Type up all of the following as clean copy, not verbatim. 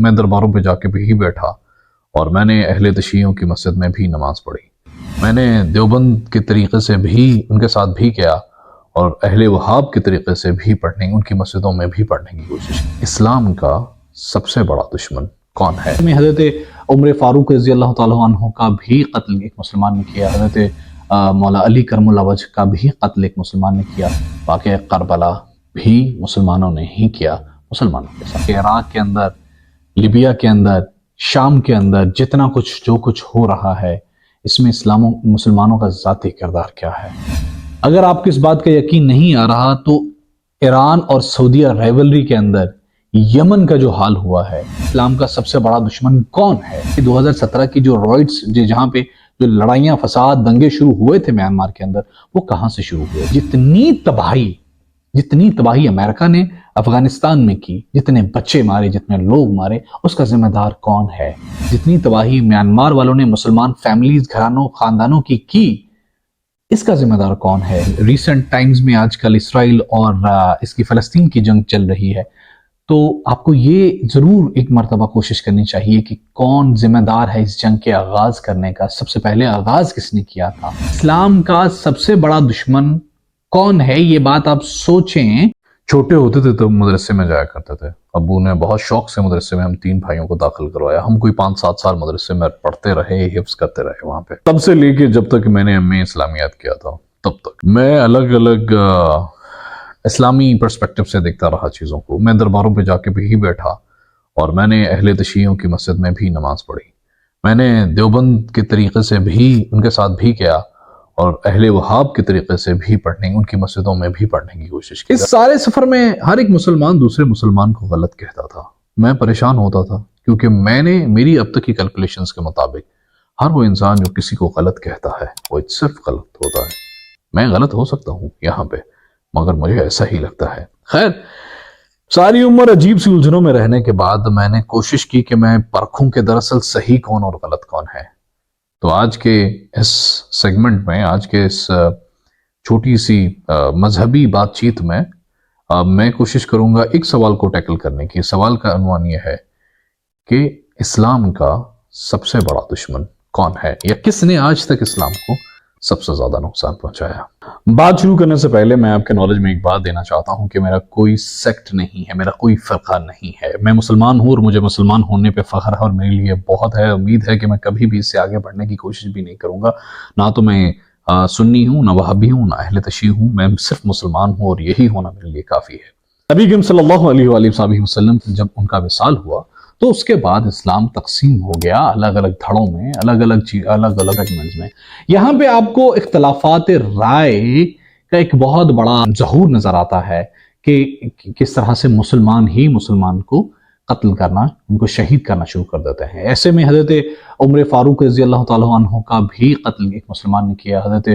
میں درباروں پہ جا کے بھی بیٹھا اور میں نے اہل تشیعوں کی مسجد میں بھی نماز پڑھی، میں نے دیوبند کے طریقے سے بھی ان کے ساتھ بھی کیا اور اہل وہاب کے طریقے سے بھی پڑھنے، ان کی مسجدوں میں بھی پڑھنے کی کوشش کی۔ اسلام کا سب سے بڑا دشمن کون ہے؟ حضرت عمر فاروق رضی اللہ تعالیٰ عنہ کا بھی قتل ایک مسلمان نے کیا، حضرت مولا علی کرم اللہ وجہ کا بھی قتل ایک مسلمان نے کیا، واقعہ کربلا بھی مسلمانوں نے ہی کیا، مسلمانوں کے ساتھ۔ عراق کے اندر، لیبیا کے اندر، شام کے اندر جتنا کچھ جو کچھ ہو رہا ہے، اس میں مسلمانوں کا ذاتی کردار کیا ہے؟ اگر آپ کو اس بات کا یقین نہیں آ رہا تو ایران اور سعودیہ ریولری کے اندر یمن کا جو حال ہوا ہے، اسلام کا سب سے بڑا دشمن کون ہے؟ 2017 کی جو رائٹس جہاں پہ جو لڑائیاں، فساد، دنگے شروع ہوئے تھے میانمار کے اندر، وہ کہاں سے شروع ہوئے؟ جتنی تباہی امریکہ نے افغانستان میں کی، جتنے بچے مارے، جتنے لوگ مارے، اس کا ذمہ دار کون ہے؟ جتنی تباہی میانمار والوں نے مسلمان فیملیز، گھرانوں، خاندانوں کی اس کا ذمہ دار کون ہے؟ ریسنٹ ٹائمز میں آج کل اسرائیل اور اس کی فلسطین کی جنگ چل رہی ہے، تو آپ کو یہ ضرور ایک مرتبہ کوشش کرنی چاہیے کہ کون ذمہ دار ہے اس جنگ کے آغاز کرنے کا، سب سے پہلے آغاز کس نے کیا تھا؟ اسلام کا سب سے بڑا دشمن کون ہے؟ یہ بات آپ سوچیں۔ چھوٹے ہوتے تھے تو مدرسے میں جایا کرتے تھے، ابو نے بہت شوق سے مدرسے میں ہم 3 بھائیوں کو داخل کروایا، ہم کوئی 5-7 سال مدرسے میں پڑھتے رہے، حفظ کرتے رہے وہاں پہ، تب سے لے کے جب تک میں نے ایم اے اسلامیات کیا تھا تب تک میں الگ الگ اسلامی پرسپیکٹو سے دیکھتا رہا چیزوں کو۔ میں درباروں پہ جا کے بھی بیٹھا اور میں نے اہل تشیعوں کی مسجد میں بھی نماز پڑھی، میں نے دیوبند کے طریقے سے بھی ان کے ساتھ بھی کیا اور اہل وہاب کے طریقے سے بھی پڑھنے، ان کی مسجدوں میں بھی پڑھنے کی کوشش کی۔ اس سارے سفر میں ہر ایک مسلمان دوسرے مسلمان کو غلط کہتا تھا، میں پریشان ہوتا تھا، کیونکہ میری اب تک کی کیلکولیشنز کے مطابق ہر وہ انسان جو کسی کو غلط کہتا ہے وہ صرف غلط ہوتا ہے۔ میں غلط ہو سکتا ہوں یہاں پہ، مگر مجھے ایسا ہی لگتا ہے۔ خیر، ساری عمر عجیب سی الجھنوں میں رہنے کے بعد میں نے کوشش کی کہ میں پرکھوں کہ دراصل صحیح کون اور غلط کون ہے۔ تو آج کے اس سیگمنٹ میں، آج کے اس چھوٹی سی مذہبی بات چیت میں کوشش کروں گا ایک سوال کو ٹیکل کرنے کی۔ سوال کا عنوان یہ ہے کہ اسلام کا سب سے بڑا دشمن کون ہے، یا کس نے آج تک اسلام کو سب سے زیادہ نقصان پہنچایا؟ بات شروع کرنے سے پہلے میں آپ کے نالج میں ایک بات دینا چاہتا ہوں کہ میرا کوئی سیکٹ نہیں ہے، میرا کوئی فرقہ نہیں ہے۔ میں مسلمان ہوں اور مجھے مسلمان ہونے پہ فخر ہے، اور میرے لیے بہت ہے، امید ہے کہ میں کبھی بھی اس سے آگے بڑھنے کی کوشش بھی نہیں کروں گا۔ نہ تو میں سنی ہوں، نہ وہابی ہوں، نہ اہل تشیع ہوں، میں صرف مسلمان ہوں، اور یہی ہونا میرے لیے کافی ہے۔ نبی کریم صلی اللہ علیہ وآلہ وسلم جب ان کا وصال ہوا تو اس کے بعد اسلام تقسیم ہو گیا الگ الگ دھڑوں میں، الگ الگ سیگمنٹس میں۔ یہاں پہ آپ کو اختلافات رائے کا ایک بہت بڑا ظہور نظر آتا ہے کہ کس طرح سے مسلمان ہی مسلمان کو قتل کرنا، ان کو شہید کرنا شروع کر دیتے ہیں۔ ایسے میں حضرت عمر فاروق رضی اللہ تعالیٰ عنہ کا بھی قتل ایک مسلمان نے کیا، حضرت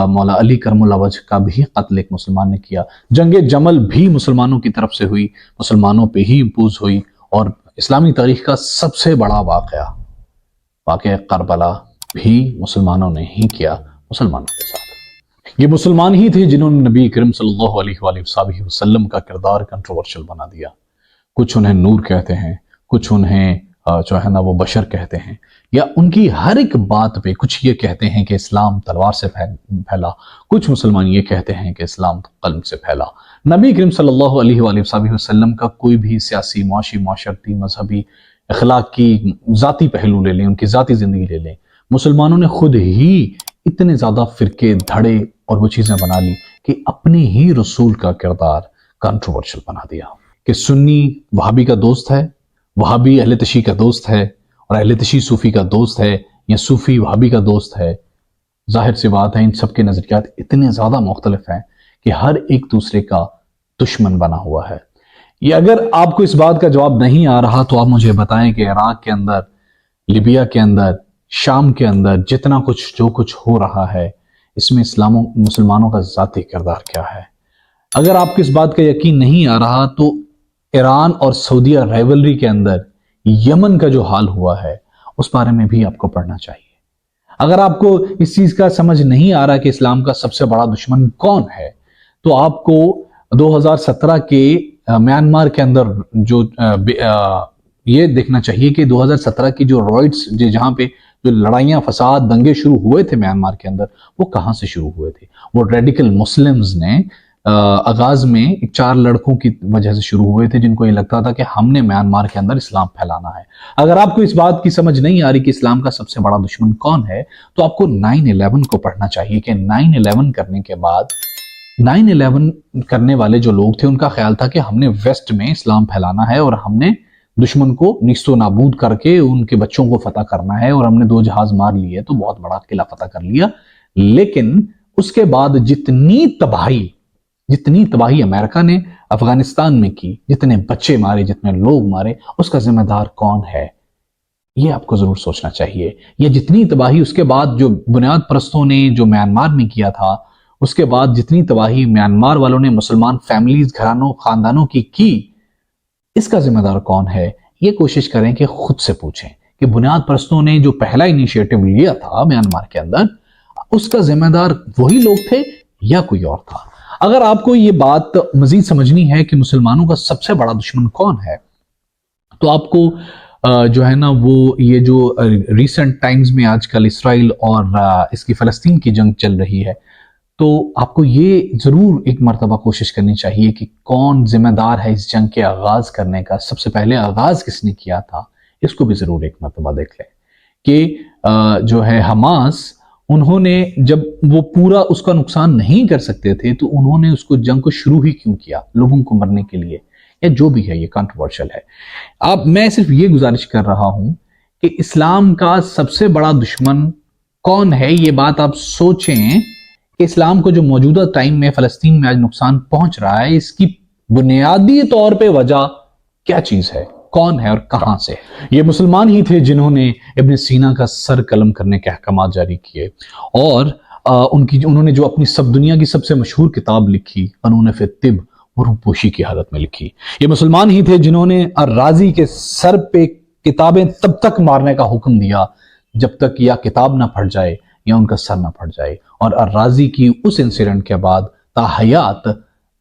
مولا علی کرم اللہ وجہ کا بھی قتل ایک مسلمان نے کیا، جنگ جمل بھی مسلمانوں کی طرف سے ہوئی، مسلمانوں پہ ہی امپوز ہوئی، اور اسلامی تاریخ کا سب سے بڑا واقعہ کربلا بھی مسلمانوں نے ہی کیا، مسلمانوں کے ساتھ۔ یہ مسلمان ہی تھے جنہوں نے نبی کریم صلی اللہ علیہ وآلہ وسلم کا کردار کنٹروورشل بنا دیا۔ کچھ انہیں نور کہتے ہیں، کچھ انہیں جو ہے نا وہ بشر کہتے ہیں، یا ان کی ہر ایک بات پہ کچھ یہ کہتے ہیں کہ اسلام تلوار سے پھیلا، کچھ مسلمان یہ کہتے ہیں کہ اسلام قلب سے پھیلا۔ نبی کریم صلی اللہ علیہ وآلہ وسلم کا کوئی بھی سیاسی، معاشی، معاشرتی، مذہبی، اخلاقی، ذاتی پہلو لے لیں، ان کی ذاتی زندگی لے لیں، مسلمانوں نے خود ہی اتنے زیادہ فرقے، دھڑے اور وہ چیزیں بنا لی کہ اپنے ہی رسول کا کردار کنٹروورشل بنا دیا، کہ سنی وہابی کا دوست ہے، وہابی اہل تشیع کا دوست ہے، اور اہل تشیع صوفی کا دوست ہے، یا صوفی وہابی کا دوست ہے۔ ظاہر سی بات ہے ان سب کے نظریات اتنے زیادہ مختلف ہیں کہ ہر ایک دوسرے کا دشمن بنا ہوا ہے۔ یہ اگر آپ کو اس بات کا جواب نہیں آ رہا تو آپ مجھے بتائیں کہ عراق کے اندر، لیبیا کے اندر، شام کے اندر جتنا کچھ جو کچھ ہو رہا ہے، اس میں مسلمانوں کا ذاتی کردار کیا ہے؟ اگر آپ کو اس بات کا یقین نہیں آ رہا تو ایران اور سعودیہ ریولری کے اندر یمن کا جو حال ہوا ہے اس بارے میں بھی آپ کو پڑھنا چاہیے۔ اگر آپ کو اس چیز کا سمجھ نہیں آ رہا کہ اسلام کا سب سے بڑا دشمن کون ہے، تو آپ کو 2017 کے میانمار کے اندر جو یہ دیکھنا چاہیے کہ 2017 کی جو رائٹس جہاں پہ جو لڑائیاں فساد دنگے شروع ہوئے تھے میانمار کے اندر، وہ کہاں سے شروع ہوئے تھے؟ وہ ریڈیکل مسلمز نے آغاز میں 4 لڑکوں کی وجہ سے شروع ہوئے تھے، جن کو یہ لگتا تھا کہ ہم نے میانمار کے اندر اسلام پھیلانا ہے۔ اگر آپ کو اس بات کی سمجھ نہیں آ رہی کہ اسلام کا سب سے بڑا دشمن کون ہے، تو آپ کو 9/11 کو پڑھنا چاہیے کہ 9/11 کرنے کے بعد 9/11 کرنے والے جو لوگ تھے ان کا خیال تھا کہ ہم نے ویسٹ میں اسلام پھیلانا ہے اور ہم نے دشمن کو نیست و نابود کر کے ان کے بچوں کو فتح کرنا ہے، اور ہم نے 2 جہاز مار لیے تو بہت بڑا قلعہ فتح کر لیا۔ لیکن اس کے بعد جتنی تباہی امریکہ نے افغانستان میں کی، جتنے بچے مارے، جتنے لوگ مارے، اس کا ذمہ دار کون ہے؟ یہ آپ کو ضرور سوچنا چاہیے۔ یہ جتنی تباہی اس کے بعد جو بنیاد پرستوں نے جو میانمار میں کیا تھا، اس کے بعد جتنی تباہی میانمار والوں نے مسلمان فیملیز، گھرانوں، خاندانوں کی، اس کا ذمہ دار کون ہے؟ یہ کوشش کریں کہ خود سے پوچھیں کہ بنیاد پرستوں نے جو پہلا انیشیٹو لیا تھا میانمار کے اندر، اس کا ذمہ دار وہی لوگ تھے یا کوئی اور تھا؟ اگر آپ کو یہ بات مزید سمجھنی ہے کہ مسلمانوں کا سب سے بڑا دشمن کون ہے، تو آپ کو جو ہے نا وہ یہ جو ریسنٹ ٹائمز میں آج کل اسرائیل اور اس کی فلسطین کی جنگ چل رہی ہے، تو آپ کو یہ ضرور ایک مرتبہ کوشش کرنی چاہیے کہ کون ذمہ دار ہے اس جنگ کے آغاز کرنے کا، سب سے پہلے آغاز کس نے کیا تھا، اس کو بھی ضرور ایک مرتبہ دیکھ لیں کہ جو ہے حماس، انہوں نے جب وہ پورا اس کا نقصان نہیں کر سکتے تھے تو انہوں نے اس کو جنگ کو شروع ہی کیوں کیا؟ لوگوں کو مرنے کے لیے، یا جو بھی ہے، یہ کنٹروورشل ہے۔ میں صرف یہ گزارش کر رہا ہوں کہ اسلام کا سب سے بڑا دشمن کون ہے، یہ بات آپ سوچیں کہ اسلام کو جو موجودہ ٹائم میں فلسطین میں آج نقصان پہنچ رہا ہے، اس کی بنیادی طور پہ وجہ کیا چیز ہے، کون ہے اور کہاں سے؟ یہ مسلمان ہی تھے جنہوں نے ابن سینا کا سر قلم کرنے کے احکامات جاری کیے، اور انہوں نے جو اپنی دنیا کی سب سے مشہور کتاب لکھی، قانون فی الطب، وہ روپوشی کی حالت میں لکھی۔ یہ مسلمان ہی تھے جنہوں نے الرازی کے سر پہ کتابیں تب تک مارنے کا حکم دیا جب تک یا کتاب نہ پھٹ جائے یا ان کا سر نہ پھٹ جائے، اور الرازی کی اس انسیڈنٹ کے بعد تا حیات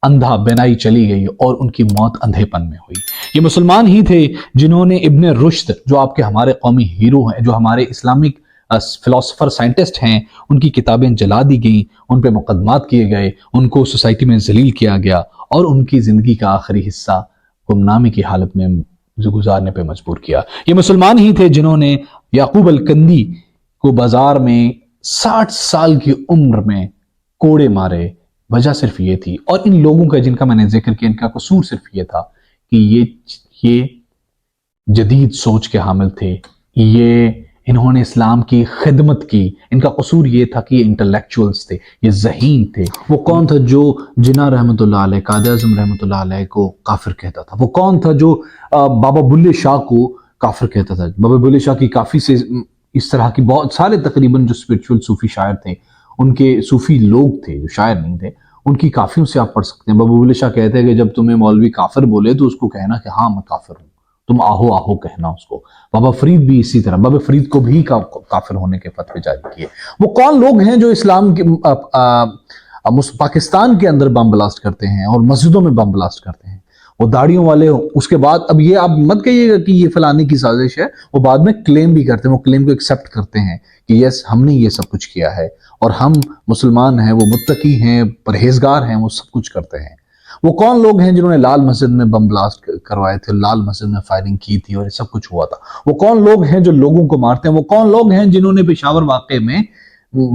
اندھا بینائی چلی گئی اور ان کی موت اندھے پن میں ہوئی۔ یہ مسلمان ہی تھے جنہوں نے ابن رشد، جو آپ کے ہمارے قومی ہیرو ہیں، جو ہمارے اسلامک فلاسفر سائنٹسٹ ہیں، ان کی کتابیں جلا دی گئیں، ان پہ مقدمات کیے گئے، ان کو سوسائٹی میں ذلیل کیا گیا، اور ان کی زندگی کا آخری حصہ گمنامی کی حالت میں گزارنے پہ مجبور کیا۔ یہ مسلمان ہی تھے جنہوں نے یعقوب الکندی کو بازار میں 60 سال کی عمر میں کوڑے مارے۔ وجہ صرف یہ تھی، اور ان لوگوں کا جن کا میں نے ذکر کیا، ان کا قصور صرف یہ تھا کہ یہ جدید سوچ کے حامل تھے، انہوں نے اسلام کی خدمت کی۔ ان کا قصور یہ تھا کہ یہ انٹلیکچوئلز تھے، یہ ذہین تھے۔ وہ کون تھا جو جناح رحمۃ اللہ علیہ، قائد اعظم رحمۃ اللہ علیہ کو کافر کہتا تھا؟ وہ کون تھا جو بابا بلے شاہ کو کافر کہتا تھا؟ بابا بلے شاہ کی کافی سے اس طرح کی بہت سارے تقریباً جو اسپرچول صوفی شاعر تھے، ان کے صوفی لوگ تھے جو شاعر نہیں تھے، ان کی کافیوں سے آپ پڑھ سکتے ہیں۔ بابا بلے شاہ کہتے ہیں کہ جب تمہیں مولوی کافر بولے تو اس کو کہنا کہ ہاں میں کافر ہوں، تم آہو آہو کہنا اس کو۔ بابا فرید بھی اسی طرح، بابا فرید کو بھی کافر ہونے کے فتوے جاری کیے۔ وہ کون لوگ ہیں جو اسلام کے پاکستان کے اندر بم بلاسٹ کرتے ہیں اور مسجدوں میں بم بلاسٹ کرتے ہیں؟ وہ داڑیوں والے، اس کے بعد اب یہ آپ مت کہیے گا کہ یہ فلانے کی سازش ہے، وہ بعد میں کلیم بھی کرتے ہیں، وہ کلیم کو ایکسیپٹ کرتے ہیں کہ یس ہم نے یہ سب کچھ کیا ہے، اور ہم مسلمان ہیں، وہ متقی ہیں، پرہیزگار ہیں، وہ سب کچھ کرتے ہیں۔ وہ کون لوگ ہیں جنہوں نے لال مسجد میں بم بلاسٹ کروائے تھے، لال مسجد میں فائرنگ کی تھی اور یہ سب کچھ ہوا تھا؟ وہ کون لوگ ہیں جو لوگوں کو مارتے ہیں؟ وہ کون لوگ ہیں جنہوں نے پشاور واقعے میں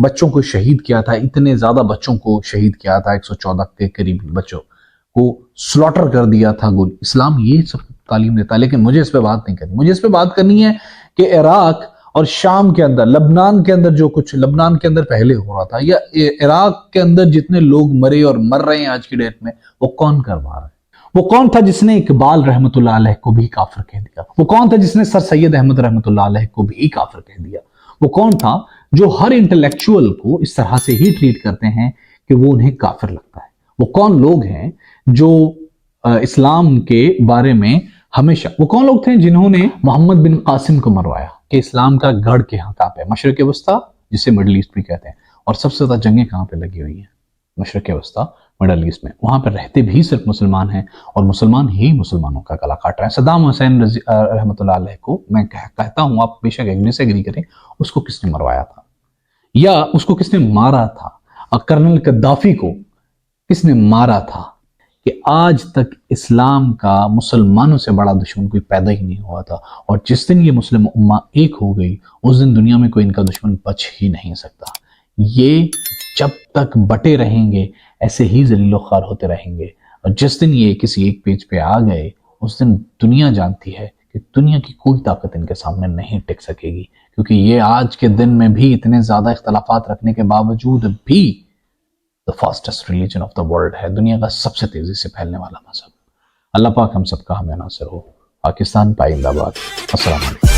بچوں کو شہید کیا تھا، اتنے زیادہ بچوں کو شہید کیا تھا، 114 کے قریب بچوں کو سلاٹر کر دیا تھا گول؟ اسلام یہ سب تعلیم دیتا ہے، لیکن مجھے اس پہ بات نہیں کرنی۔ مجھے اس پہ بات کرنی ہے کہ عراق اور شام کے اندر، لبنان کے اندر جو کچھ لبنان کے اندر پہلے ہو رہا تھا، یا عراق کے اندر جتنے لوگ مرے اور مر رہے ہیں آج کی ڈیٹ میں، وہ کون کروا رہا ہے؟ وہ کون تھا جس نے اقبال رحمۃ اللہ علیہ کو بھی کافر کہہ دیا؟ وہ کون تھا جس نے سر سید احمد رحمۃ اللہ علیہ کو بھی کافر کہہ دیا؟ وہ کون تھا جو ہر انٹلیکچوئل کو اس طرح سے ہی ٹریٹ کرتے ہیں کہ وہ انہیں کافر لگتا ہے؟ وہ کون لوگ ہیں جو اسلام کے بارے میں ہمیشہ، وہ کون لوگ تھے جنہوں نے محمد بن قاسم کو مروایا کہ اسلام کا گڑھ کہاں پہ ہے؟ مشرق وسطیٰ، جسے مڈل ایسٹ بھی کہتے ہیں، اور سب سے زیادہ جنگیں کہاں پہ لگی ہوئی ہیں؟ مشرق وسطی مڈل ایسٹ میں، وہاں پر رہتے بھی صرف مسلمان ہیں اور مسلمان ہی مسلمانوں کا گلا کاٹ رہے ہیں۔ صدام حسین رحمۃ اللہ علیہ کو میں کہتا ہوں، آپ بے شک ڈس ایگری کریں، اس کو کس نے مروایا تھا یا اس کو کس نے مارا تھا؟ اور کرنل قذافی کو کس نے مارا تھا؟ کہ آج تک اسلام کا مسلمانوں سے بڑا دشمن کوئی پیدا ہی نہیں ہوا تھا، اور جس دن یہ مسلم امہ ایک ہو گئی اس دن دنیا میں کوئی ان کا دشمن بچ ہی نہیں سکتا۔ یہ جب تک بٹے رہیں گے ایسے ہی ذلیل و خوار ہوتے رہیں گے، اور جس دن یہ کسی ایک پیج پہ آ گئے اس دن دنیا جانتی ہے کہ دنیا کی کوئی طاقت ان کے سامنے نہیں ٹک سکے گی، کیونکہ یہ آج کے دن میں بھی اتنے زیادہ اختلافات رکھنے کے باوجود بھی the fastest religion of the world ہے، دنیا کا سب سے تیزی سے پھیلنے والا مذہب۔ اللہ پاک ہم سب کا ہمیں ناصر ہو۔ پاکستان پائندہ باد۔ السلام علیکم۔